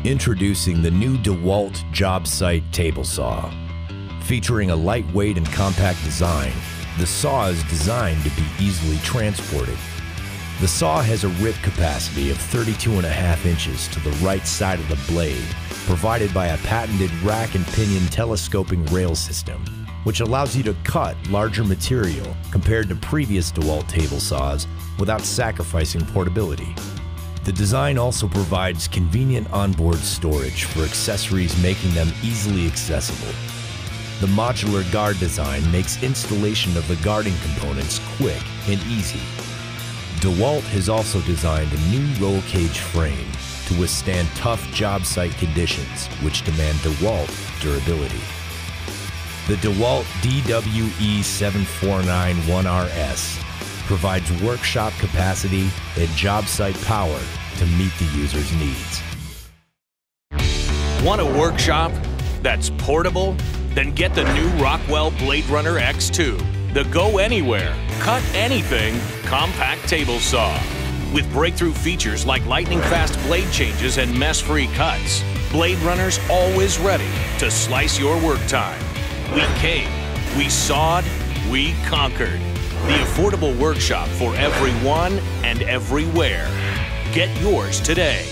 Introducing the new DeWalt Job Site Table Saw. Featuring a lightweight and compact design, the saw is designed to be easily transported. The saw has a rip capacity of 32.5 inches to the right side of the blade, provided by a patented rack and pinion telescoping rail system, which allows you to cut larger material compared to previous DeWalt table saws without sacrificing portability. The design also provides convenient onboard storage for accessories, making them easily accessible. The modular guard design makes installation of the guarding components quick and easy. DeWalt has also designed a new roll cage frame to withstand tough job site conditions, which demand DeWalt durability. The DeWalt DWE7491RS provides workshop capacity and job site power to meet the user's needs. Want a workshop that's portable? Then get the new Rockwell BladeRunner X2, the go anywhere, cut anything compact table saw. With breakthrough features like lightning-fast blade changes and mess-free cuts, BladeRunner's always ready to slice your work time. We came, we sawed, we conquered. The affordable workshop for everyone and everywhere. Get yours today.